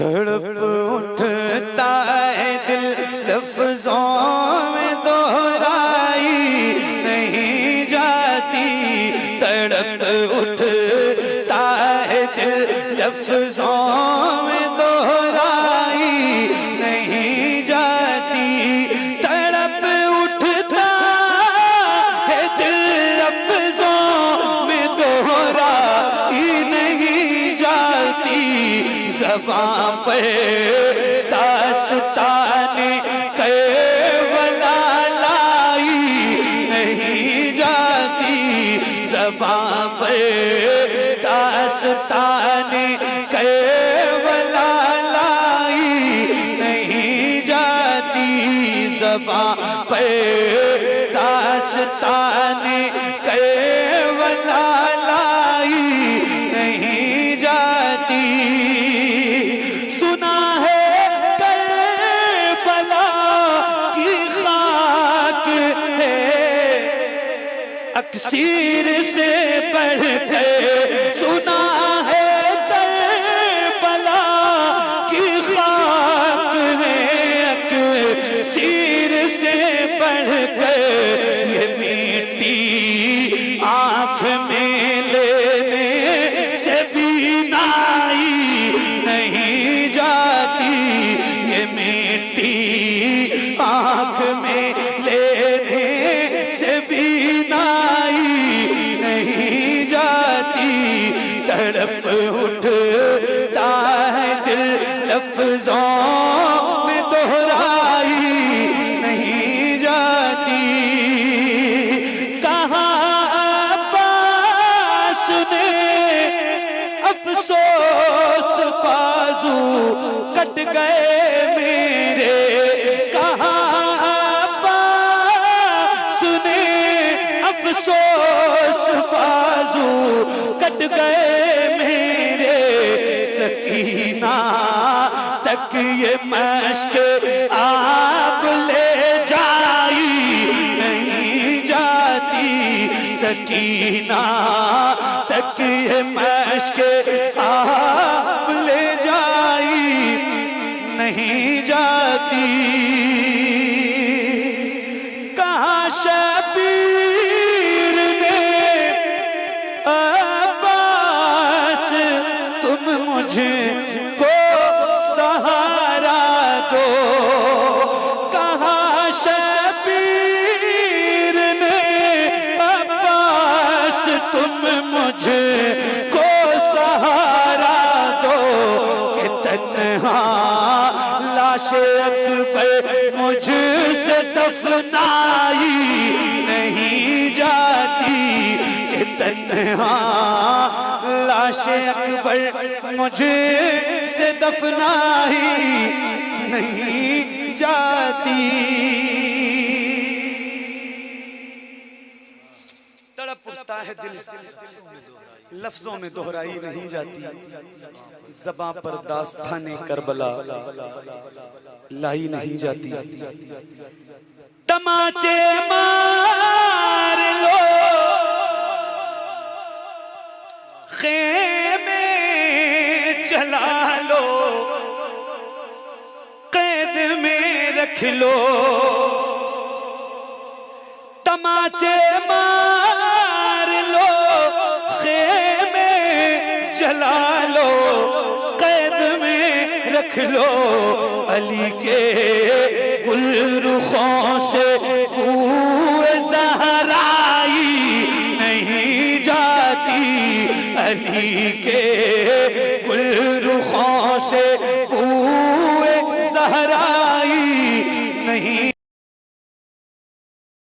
تڑپ اٹھتا ہے دل لفظوں میں دہرائی نہیں جاتی، تڑپ اٹھتا ہے دل لفظوں میں دہرائی نہیں جاتی، تڑپ اٹھتا ہے دل لفظوں میں دہرائی نہیں جاتی، زباں پر داستان کربلا لائی نہیں جاتی، زباں پر داستان کربلا لائی نہیں جاتی، زباں پر داستان کربلا لائی نہیں جاتی۔ اکسیر سے پڑھ کر سنا ہے کربلا کی خاک ہے، اکسیر سے پڑھ کر یہ مٹی آنکھ میں لینے سے بینائی نہیں جاتی، یہ مٹی آنکھ میں لینے سے بینائی نہیں جاتی، تڑپ اٹھتا ہے دل لفظوں میں دہرائی نہیں جاتی۔ کہاں عباس نے افسوس بازو کٹ گئے میرے، کہاں افسوس بازو کٹ گئے میرے، سکینہ تک یہ مشک آپ لے جائی نہیں جاتی، سکینہ تک یہ مشک آپ لے جائی نہیں جاتی۔ کہاں شبیر نے عباس تم مجھے کو سہارا دو، کہاں شبیر نے عباس تم مجھے کو سہارا دو، کہ تنہا لاش اکبر مجھ سے دفنائی نہیں جاتی، کہ تنہا لاش اکبر مجھ سے دفنائی نہیں جاتی۔ تڑپ اٹھتا ہے دل لفظوں میں دہرائی نہیں جاتی، زباں پر داستان کربلا لائی نہیں جاتی۔ تماچے مار لو خیمے جلا لو، قید میں رکھ لو، تماچے مار لو خیمے جلا لو، قید میں رکھ لو، علی کے گل رخوں سے بو زہرائی نہیں جاتی، علی کے